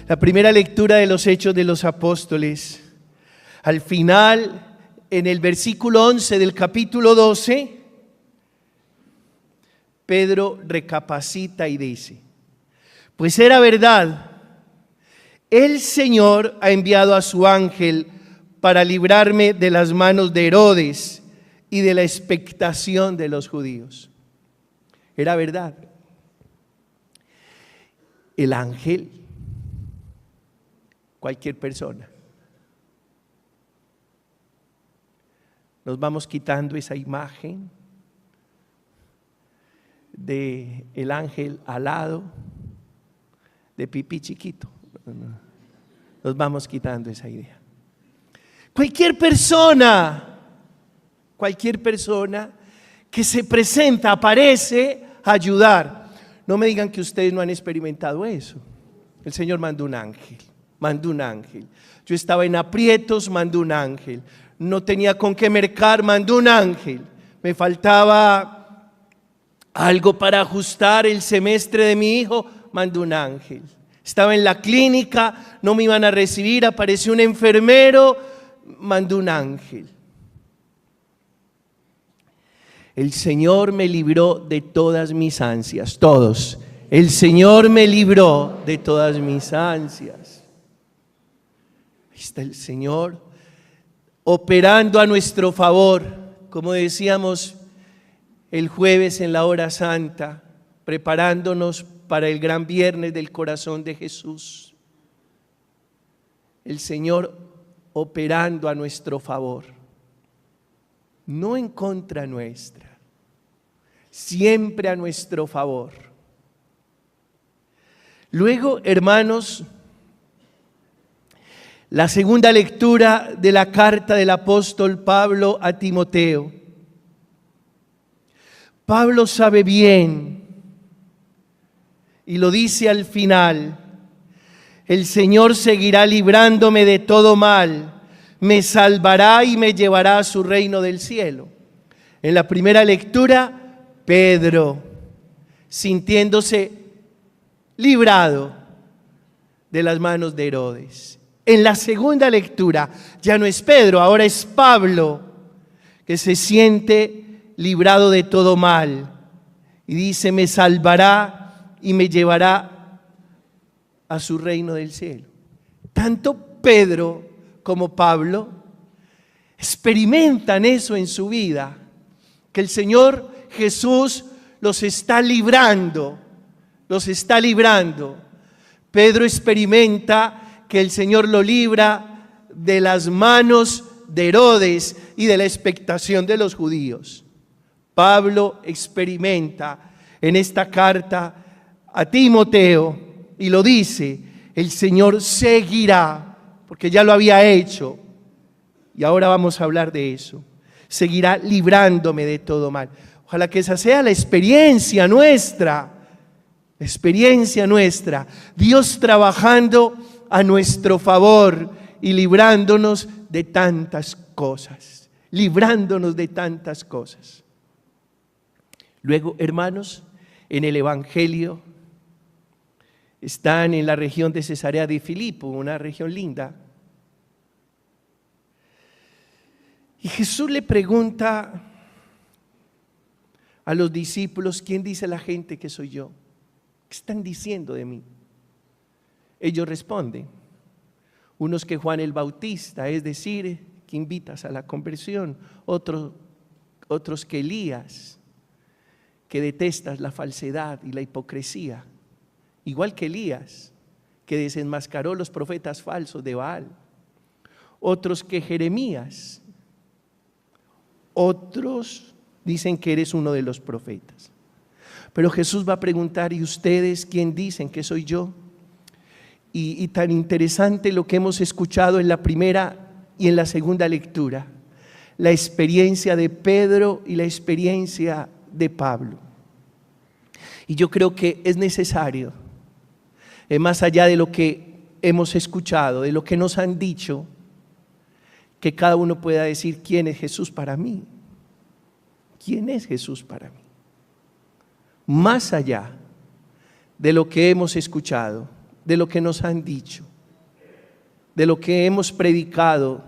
La primera lectura de los Hechos de los Apóstoles. Al final, en el versículo 11 del capítulo 12, Pedro recapacita y dice: pues era verdad, el Señor ha enviado a su ángel para librarme de las manos de Herodes y de la expectación de los judíos. Era verdad. El ángel, cualquier persona. Nos vamos quitando esa imagen de el ángel alado, de pipí chiquito. Nos vamos quitando esa idea. Cualquier persona que se presenta, aparece a ayudar. No me digan que ustedes no han experimentado eso. El Señor mandó un ángel. Yo estaba en aprietos, mandó un ángel. No tenía con qué mercar, mandó un ángel. Me faltaba algo para ajustar el semestre de mi hijo, mandó un ángel. Estaba en la clínica, no me iban a recibir, apareció un enfermero, mandó un ángel. El Señor me libró de todas mis ansias, todos. El Señor me libró de todas mis ansias. Ahí está el Señor operando a nuestro favor, como decíamos el jueves en la hora santa, preparándonos para el gran viernes del corazón de Jesús. El Señor operando a nuestro favor, no en contra nuestra, siempre a nuestro favor. Luego, hermanos, la segunda lectura de la carta del apóstol Pablo a Timoteo. Pablo sabe bien, y lo dice al final: el Señor seguirá librándome de todo mal, me salvará y me llevará a su reino del cielo. En la primera lectura, Pedro, sintiéndose librado de las manos de Herodes. En la segunda lectura, ya no es Pedro, ahora es Pablo, que se siente librado de todo mal. Y dice: me salvará y me llevará a su reino del cielo. Tanto Pedro como Pablo experimentan eso en su vida, que el Señor Jesús los está librando. Pedro experimenta que el Señor lo libra de las manos de Herodes y de la expectación de los judíos. Pablo experimenta en esta carta a Timoteo y lo dice: el Señor seguirá, porque ya lo había hecho, y ahora vamos a hablar de eso. Seguirá librándome de todo mal. Ojalá que esa sea la experiencia nuestra. Dios trabajando a nuestro favor y librándonos de tantas cosas. Luego, hermanos, en el Evangelio están en la región de Cesarea de Filipo, una región linda. Y Jesús le pregunta a los discípulos: ¿quién dice la gente que soy yo? ¿Qué están diciendo de mí? Ellos responden: unos que Juan el Bautista, es decir, que invitas a la conversión; otros que Elías, que detestas la falsedad y la hipocresía, igual que Elías, que desenmascaró los profetas falsos de Baal; otros que Jeremías; otros dicen que eres uno de los profetas. Pero Jesús va a preguntar: ¿y ustedes quién dicen que soy yo? Y tan interesante lo que hemos escuchado en la primera y en la segunda lectura, la experiencia de Pedro y la experiencia de Pablo. Y yo creo que es necesario, más allá de lo que hemos escuchado, de lo que nos han dicho, que cada uno pueda decir: ¿quién es Jesús para mí? ¿Quién es Jesús para mí? Más allá de lo que hemos escuchado, de lo que nos han dicho, de lo que hemos predicado.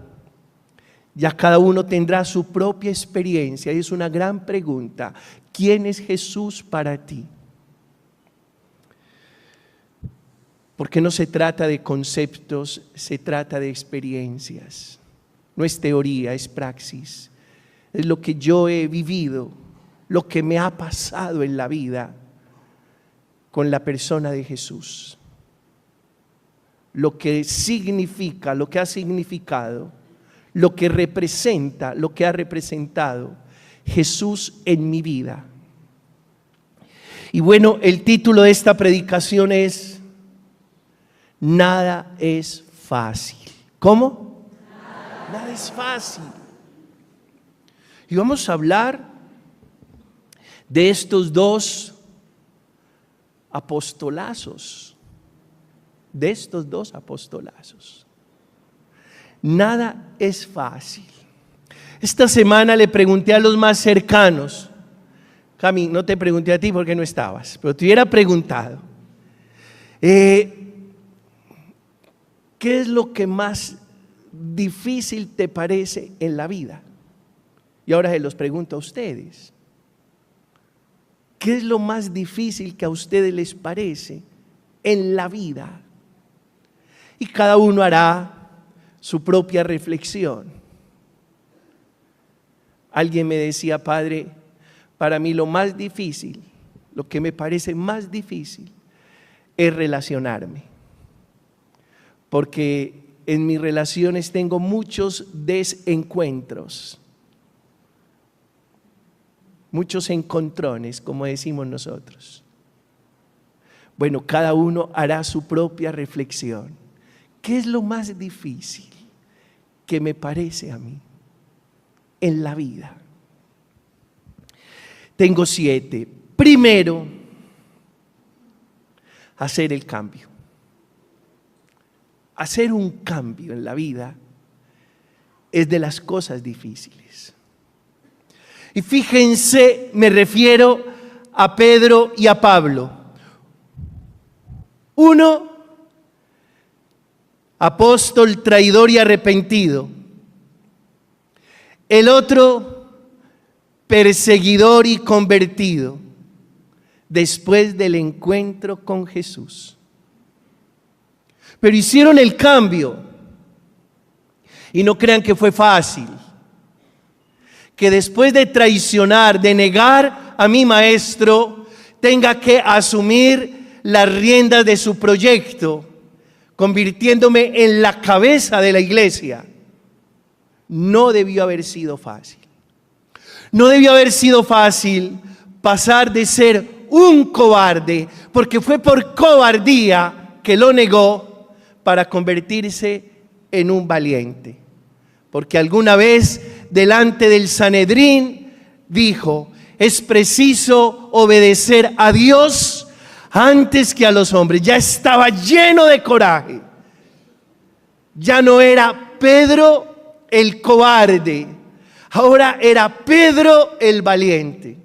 Ya cada uno tendrá su propia experiencia y es una gran pregunta. ¿Quién es Jesús para ti? Porque no se trata de conceptos, se trata de experiencias. No es teoría, es praxis. Es lo que yo he vivido, lo que me ha pasado en la vida con la persona de Jesús. Lo que significa, lo que ha significado, lo que representa, lo que ha representado Jesús en mi vida. Y bueno, el título de esta predicación es Nada es fácil. ¿Cómo? Nada es fácil. Y vamos a hablar de estos dos apostolazos. Nada es fácil. Esta semana le pregunté a los más cercanos. Cami, no te pregunté a ti porque no estabas, pero te hubiera preguntado. ¿Qué es lo que más difícil te parece en la vida? Y ahora se los pregunto a ustedes. ¿Qué es lo más difícil que a ustedes les parece en la vida? Y cada uno hará su propia reflexión. Alguien me decía, padre, para mí lo más difícil, lo que me parece más difícil es relacionarme. Porque en mis relaciones tengo muchos desencuentros, muchos encontrones, como decimos nosotros. Bueno, cada uno hará su propia reflexión. ¿Qué es lo más difícil que me parece a mí en la vida? Tengo 7. Primero, hacer el cambio. Hacer un cambio en la vida es de las cosas difíciles. Y fíjense, me refiero a Pedro y a Pablo. Uno, apóstol, traidor y arrepentido. El otro, perseguidor y convertido, después del encuentro con Jesús. Pero hicieron el cambio. Y no crean que fue fácil. Que después de traicionar, de negar a mi maestro, tenga que asumir las riendas de su proyecto, convirtiéndome en la cabeza de la iglesia. No debió haber sido fácil. No debió haber sido fácil pasar de ser un cobarde, porque fue por cobardía que lo negó, para convertirse en un valiente. Porque alguna vez delante del Sanedrín dijo, es preciso obedecer a Dios antes que a los hombres. Ya estaba lleno de coraje. Ya no era Pedro el cobarde, ahora era Pedro el valiente.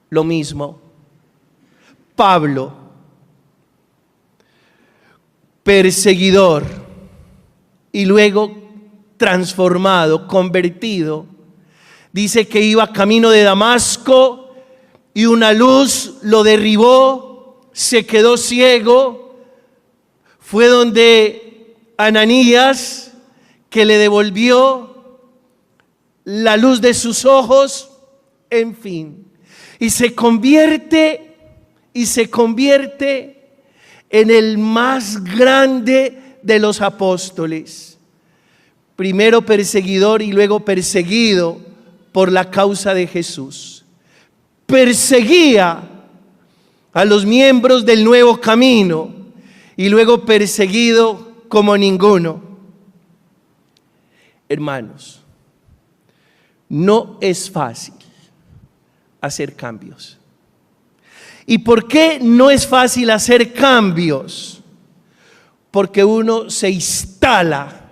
Lo mismo, Pablo, perseguidor y luego transformado, convertido. Dice que iba camino de Damasco y una luz lo derribó, se quedó ciego. Fue donde Ananías, que le devolvió la luz de sus ojos, en fin. Y se convierte en el más grande de los apóstoles. Primero perseguidor y luego perseguido por la causa de Jesús. Perseguía a los miembros del Nuevo Camino y luego perseguido como ninguno. Hermanos, no es fácil hacer cambios. ¿Y por qué no es fácil hacer cambios? Porque uno se instala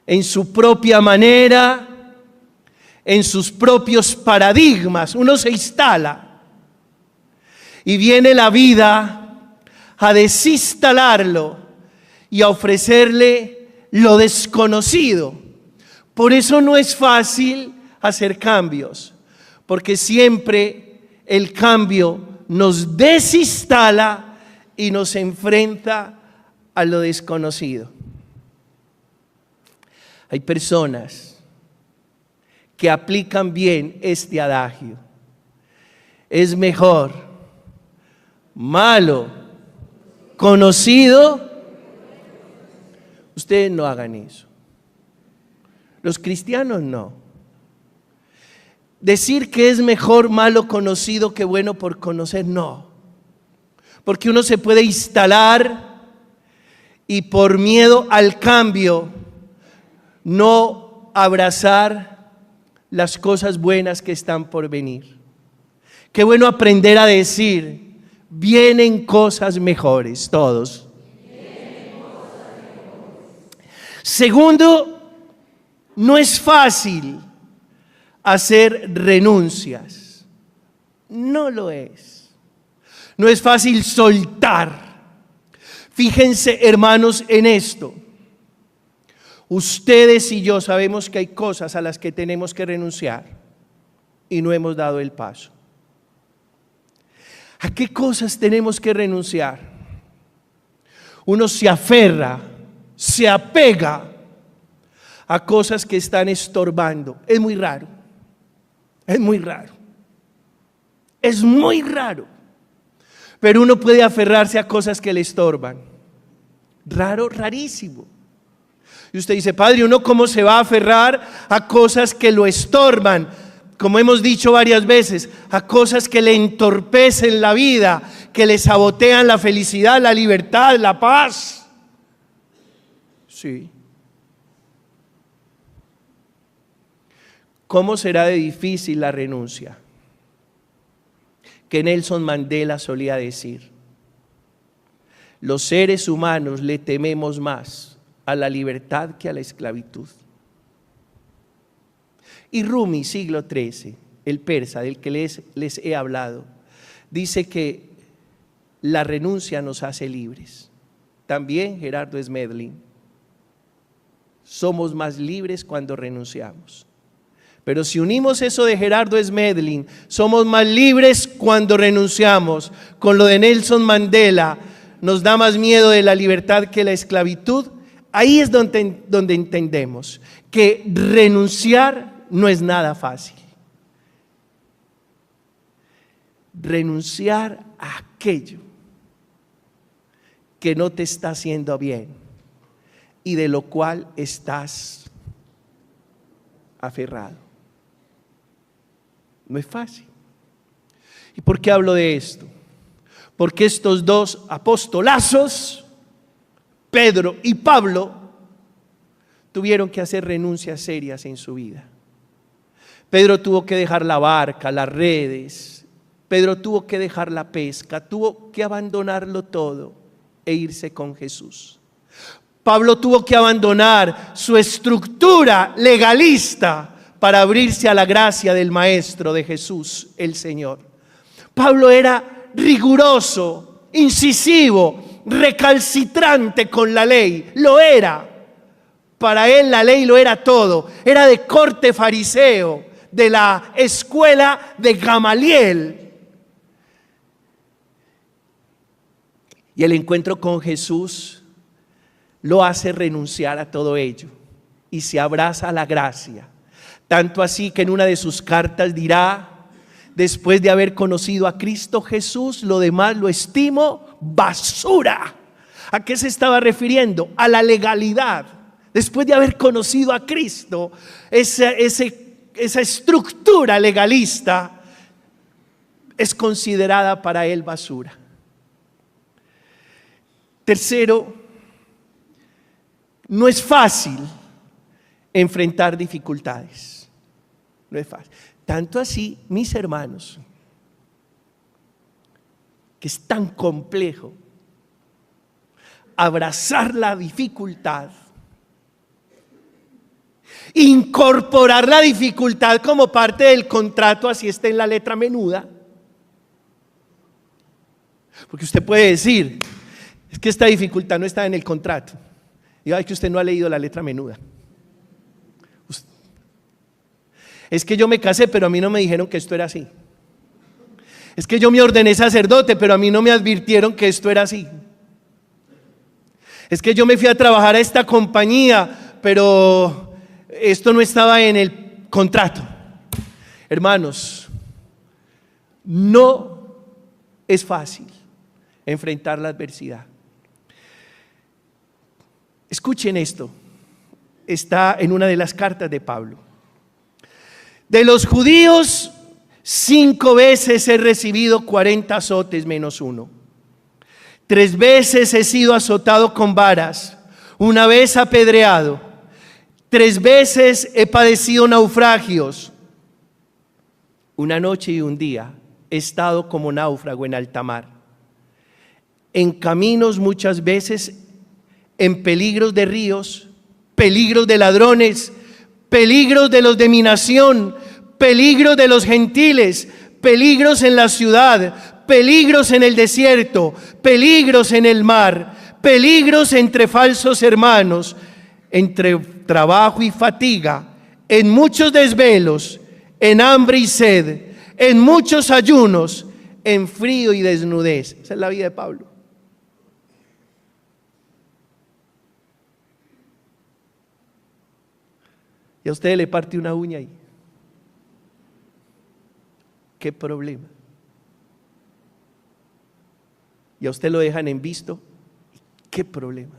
en su propia manera, en sus propios paradigmas. Uno se instala y viene la vida a desinstalarlo y a ofrecerle lo desconocido. Por eso no es fácil hacer cambios, porque siempre el cambio nos desinstala y nos enfrenta a lo desconocido. Hay personas que aplican bien este adagio. Es mejor malo conocido. Ustedes no hagan eso. Los cristianos no. Decir que es mejor malo conocido que bueno por conocer, no. Porque uno se puede instalar y por miedo al cambio no abrazar las cosas buenas que están por venir. Qué bueno aprender a decir, vienen cosas mejores, todos. Segundo, no es fácil hacer renuncias. No lo es. No es fácil soltar. Fíjense, hermanos, en esto. Ustedes y yo sabemos que hay cosas a las que tenemos que renunciar y no hemos dado el paso. ¿A qué cosas tenemos que renunciar? Uno se aferra, se apega a cosas que están estorbando. Es muy raro. Es muy raro. Es muy raro. Pero uno puede aferrarse a cosas que le estorban. Raro, rarísimo. Y usted dice, padre, ¿uno cómo se va a aferrar a cosas que lo estorban? Como hemos dicho varias veces, a cosas que le entorpecen la vida, que le sabotean la felicidad, la libertad, la paz. Sí. ¿Cómo será de difícil la renuncia? Que Nelson Mandela solía decir, los seres humanos le tememos más a la libertad que a la esclavitud. Y Rumi, siglo XIII, el persa del que les he hablado, dice que la renuncia nos hace libres. También Gerardo Smedley, somos más libres cuando renunciamos. Pero si unimos eso de Gerardo Smedley, somos más libres cuando renunciamos, con lo de Nelson Mandela, nos da más miedo de la libertad que la esclavitud. Ahí es donde entendemos que renunciar no es nada fácil. Renunciar a aquello que no te está haciendo bien y de lo cual estás aferrado. No es fácil. ¿Y por qué hablo de esto? Porque estos dos apostolazos, Pedro y Pablo, tuvieron que hacer renuncias serias en su vida. Pedro tuvo que dejar la barca, las redes. Pedro tuvo que dejar la pesca, tuvo que abandonarlo todo e irse con Jesús. Pablo tuvo que abandonar su estructura legalista para abrirse a la gracia del Maestro, de Jesús, el Señor. Pablo era riguroso, incisivo, recalcitrante con la ley. Lo era. Para él la ley lo era todo. Era de corte fariseo, de la escuela de Gamaliel. Y el encuentro con Jesús lo hace renunciar a todo ello y se abraza a la gracia. Tanto así que en una de sus cartas dirá, después de haber conocido a Cristo Jesús, lo demás lo estimo basura. ¿A qué se estaba refiriendo? A la legalidad. Después de haber conocido a Cristo, esa estructura legalista es considerada para él basura. Tercero, no es fácil enfrentar dificultades. No es fácil. Tanto así, mis hermanos, que es tan complejo abrazar la dificultad, incorporar la dificultad como parte del contrato, así está en la letra menuda. Porque usted puede decir, Es que esta dificultad no está en el contrato. Diga, es que usted no ha leído la letra menuda. Es que yo me casé, pero a mí no me dijeron que esto era así. Es que yo me ordené sacerdote, pero a mí no me advirtieron que esto era así. Es que yo me fui a trabajar a esta compañía, pero esto no estaba en el contrato. Hermanos, no es fácil enfrentar la adversidad. Escuchen esto, está en una de las cartas de Pablo. De los judíos, 5 veces he recibido 40 azotes menos 1. 3 veces he sido azotado con varas, 1 vez apedreado. 3 veces he padecido naufragios. 1 noche y 1 día he estado como náufrago en alta mar. En caminos muchas veces, en peligros de ríos, peligros de ladrones, peligros de los de mi nación, peligros de los gentiles, peligros en la ciudad, peligros en el desierto, peligros en el mar, peligros entre falsos hermanos, entre trabajo y fatiga, en muchos desvelos, en hambre y sed, en muchos ayunos, en frío y desnudez. Esa es la vida de Pablo. Y a usted le parte una uña ahí. ¿Qué problema? Y a usted lo dejan en visto. ¿Qué problema?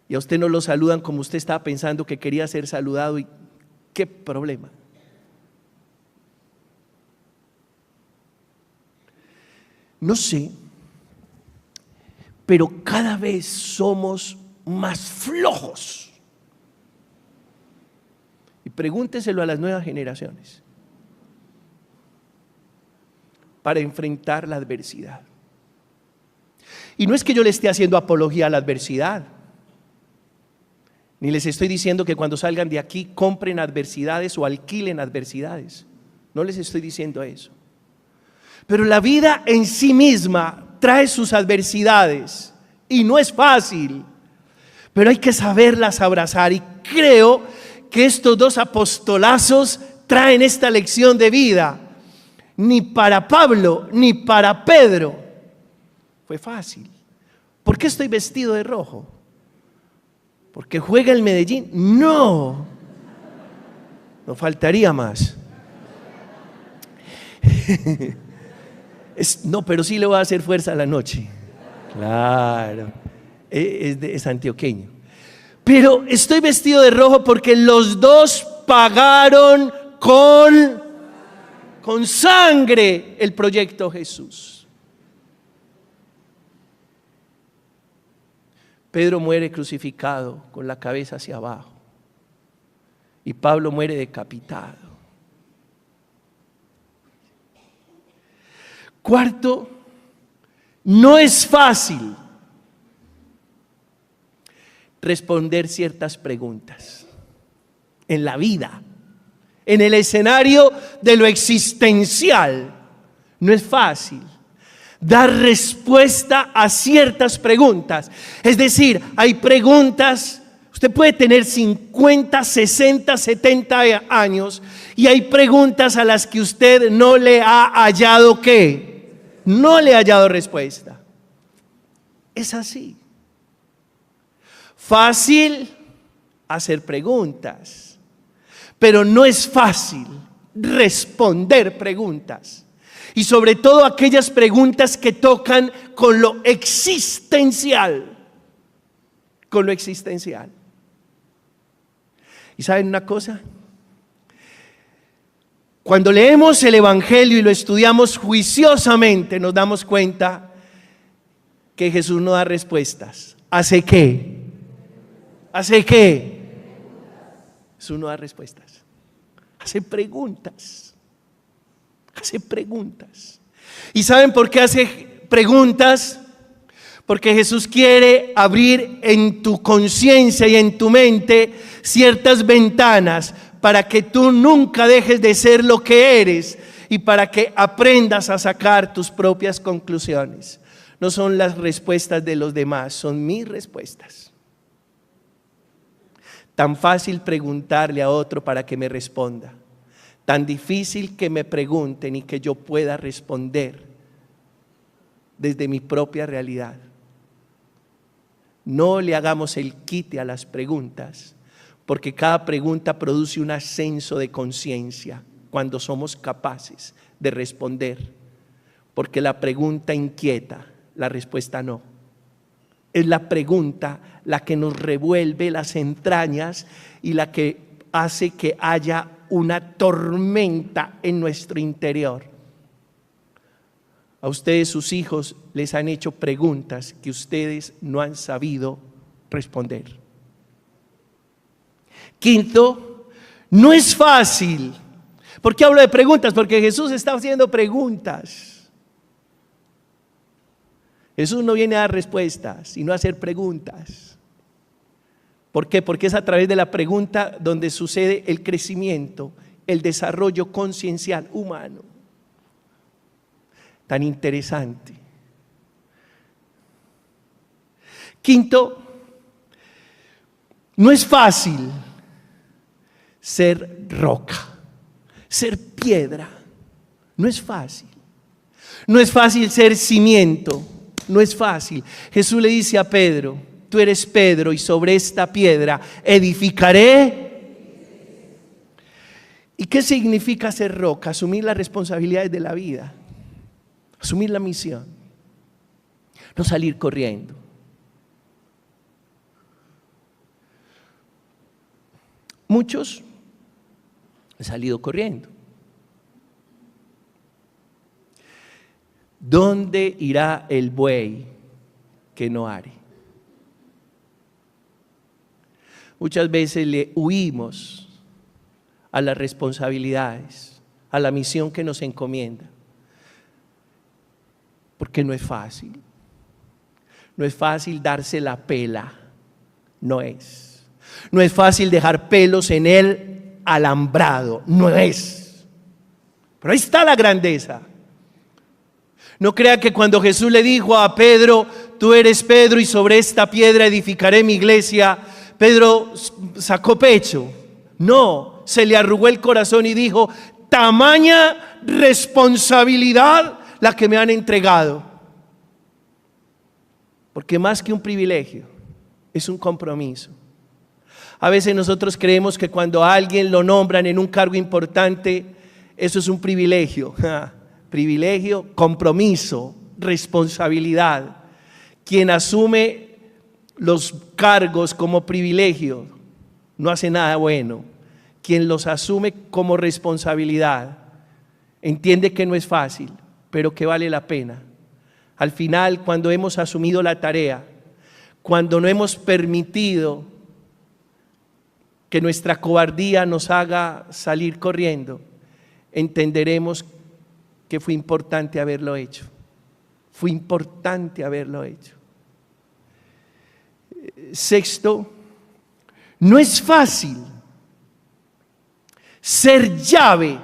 Y a usted no lo saludan como usted estaba pensando que quería ser saludado. ¿Y qué problema? No sé, pero cada vez somos más flojos. Y pregúnteselo a las nuevas generaciones para enfrentar la adversidad. Y no es que yo le esté haciendo apología a la adversidad, ni les estoy diciendo que cuando salgan de aquí compren adversidades o alquilen adversidades. No les estoy diciendo eso. Pero la vida en sí misma trae sus adversidades y no es fácil. Pero hay que saberlas abrazar, y creo que estos 2 apostolazos traen esta lección de vida. Ni para Pablo ni para Pedro fue fácil. ¿Por qué estoy vestido de rojo? ¿Porque juega el Medellín? No, no faltaría más. No, pero sí le voy a hacer fuerza a la noche. Claro. Es antioqueño. Pero estoy vestido de rojo porque los 2 pagaron con sangre el proyecto Jesús. Pedro muere crucificado con la cabeza hacia abajo y Pablo muere decapitado. Cuarto, no es fácil responder ciertas preguntas en la vida, en el escenario de lo existencial. No es fácil dar respuesta a ciertas preguntas. Es decir, hay preguntas, usted puede tener 50, 60, 70 años y hay preguntas a las que usted no le ha hallado ¿qué? No le ha hallado respuesta. Es así. Fácil hacer preguntas, pero no es fácil responder preguntas. Y sobre todo aquellas preguntas que tocan con lo existencial. Con lo existencial. ¿Y saben una cosa? Cuando leemos el Evangelio y lo estudiamos juiciosamente, nos damos cuenta que Jesús no da respuestas. ¿Hace qué? ¿Hace qué? Jesús no da respuestas. Hace preguntas. Hace preguntas. ¿Y saben por qué hace preguntas? Porque Jesús quiere abrir en tu conciencia y en tu mente ciertas ventanas para que tú nunca dejes de ser lo que eres y para que aprendas a sacar tus propias conclusiones. No son las respuestas de los demás, son mis respuestas. Tan fácil preguntarle a otro para que me responda. Tan difícil que me pregunten y que yo pueda responder desde mi propia realidad. No le hagamos el quite a las preguntas, porque cada pregunta produce un ascenso de conciencia cuando somos capaces de responder. Porque la pregunta inquieta, la respuesta no. Es la pregunta la que nos revuelve las entrañas y la que hace que haya una tormenta en nuestro interior. A ustedes, sus hijos, les han hecho preguntas que ustedes no han sabido responder. Quinto, no es fácil. ¿Por qué hablo de preguntas? Porque Jesús está haciendo preguntas. Jesús no viene a dar respuestas, sino a hacer preguntas. ¿Por qué? Porque es a través de la pregunta donde sucede el crecimiento, el desarrollo conciencial humano. Tan interesante. Quinto, no es fácil ser roca, ser piedra. No es fácil. No es fácil ser cimiento. No es fácil. Jesús le dice a Pedro: tú eres Pedro y sobre esta piedra edificaré. ¿Y qué significa ser roca? Asumir las responsabilidades de la vida. Asumir la misión, no salir corriendo. Muchos han salido corriendo. ¿Dónde irá el buey que no are? Muchas veces le huimos a las responsabilidades, a la misión que nos encomienda. Porque no es fácil. No es fácil darse la pela. No es. No es fácil dejar pelos en el alambrado. No es. Pero ahí está la grandeza. No crea que cuando Jesús le dijo a Pedro: tú eres Pedro y sobre esta piedra edificaré mi iglesia, Pedro sacó pecho. No, se le arrugó el corazón y dijo: tamaña responsabilidad la que me han entregado. Porque más que un privilegio, es un compromiso. A veces nosotros creemos que cuando a alguien lo nombran en un cargo importante, eso es un privilegio. Privilegio, compromiso, responsabilidad. Quien asume los cargos como privilegio no hace nada bueno. Quien los asume como responsabilidad entiende que no es fácil, pero que vale la pena. Al final, cuando hemos asumido la tarea, cuando no hemos permitido que nuestra cobardía nos haga salir corriendo, entenderemos que fue importante haberlo hecho. Fue importante haberlo hecho. Sexto, no es fácil ser llave.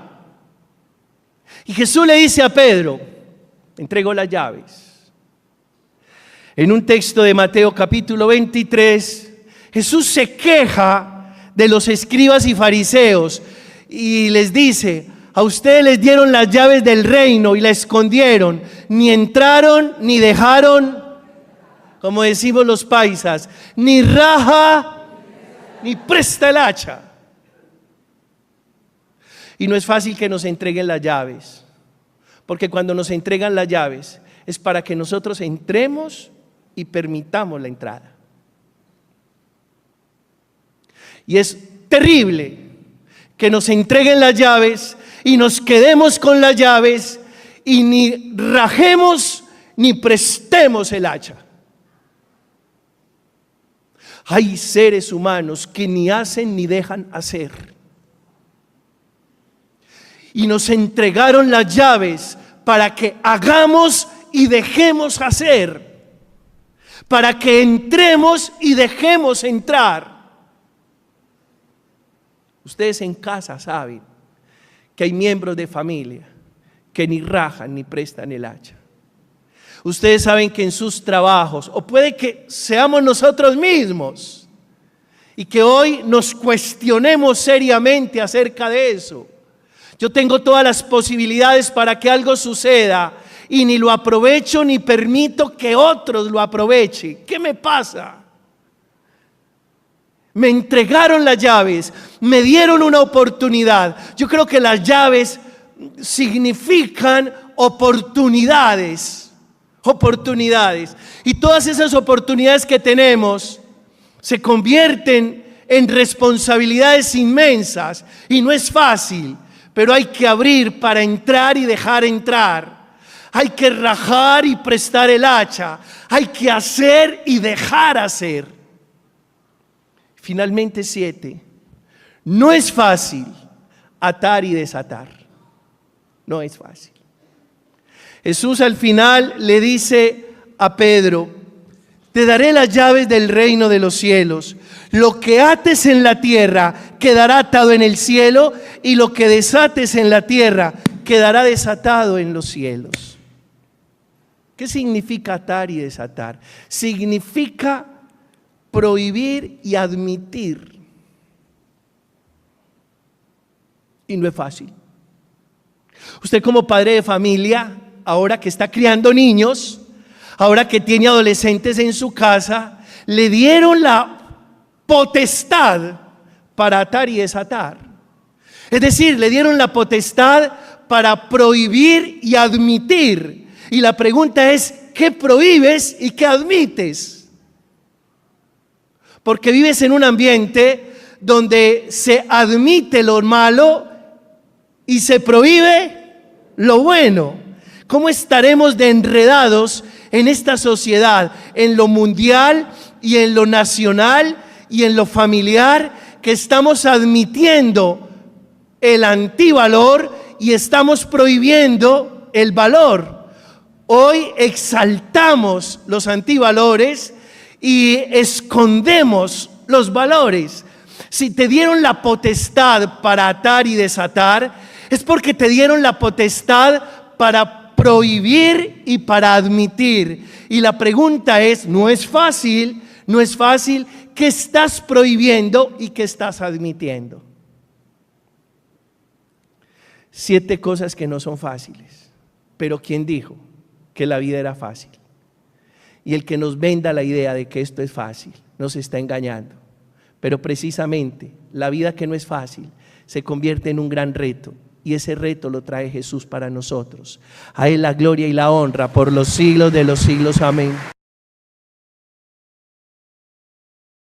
Y Jesús le dice a Pedro: entregó las llaves. En un texto de Mateo capítulo 23, Jesús se queja de los escribas y fariseos y les dice: a ustedes les dieron las llaves del reino y la escondieron, ni entraron ni dejaron, como decimos los paisas, ni raja ni presta el hacha. Y no es fácil que nos entreguen las llaves, porque cuando nos entregan las llaves es para que nosotros entremos y permitamos la entrada. Y es terrible que nos entreguen las llaves y nos quedemos con las llaves y ni rajemos ni prestemos el hacha. Hay seres humanos que ni hacen ni dejan hacer. Y nos entregaron las llaves para que hagamos y dejemos hacer, para que entremos y dejemos entrar. Ustedes en casa saben que hay miembros de familia que ni rajan ni prestan el hacha. Ustedes saben que en sus trabajos, o puede que seamos nosotros mismos, y que hoy nos cuestionemos seriamente acerca de eso. Yo tengo todas las posibilidades para que algo suceda y ni lo aprovecho ni permito que otros lo aprovechen. ¿Qué me pasa? Me entregaron las llaves, me dieron una oportunidad. Yo creo que las llaves significan oportunidades. Y todas esas oportunidades que tenemos se convierten en responsabilidades inmensas y no es fácil, pero hay que abrir para entrar y dejar entrar. Hay que rajar y prestar el hacha. Hay que hacer y dejar hacer. Finalmente 7. No es fácil atar y desatar. No es fácil. Jesús al final le dice a Pedro: te daré las llaves del reino de los cielos. Lo que ates en la tierra quedará atado en el cielo, y lo que desates en la tierra quedará desatado en los cielos. ¿Qué significa atar y desatar? Significa prohibir y admitir. Y no es fácil. Usted como padre de familia, ahora que está criando niños, ahora que tiene adolescentes en su casa, le dieron la potestad para atar y desatar. Es decir, le dieron la potestad para prohibir y admitir. Y la pregunta es, ¿qué prohíbes y qué admites? Porque vives en un ambiente donde se admite lo malo y se prohíbe lo bueno. ¿Cómo estaremos de enredados en esta sociedad, en lo mundial y en lo nacional y en lo familiar, que estamos admitiendo el antivalor y estamos prohibiendo el valor? Hoy exaltamos los antivalores y escondemos los valores. Si te dieron la potestad para atar y desatar, es porque te dieron la potestad para prohibir y para admitir. Y la pregunta es, no es fácil, ¿qué estás prohibiendo y qué estás admitiendo? 7 cosas que no son fáciles. Pero ¿quién dijo que la vida era fácil? Y el que nos venda la idea de que esto es fácil, nos está engañando. Pero precisamente la vida que no es fácil se convierte en un gran reto. Y ese reto lo trae Jesús para nosotros. A Él la gloria y la honra por los siglos de los siglos. Amén.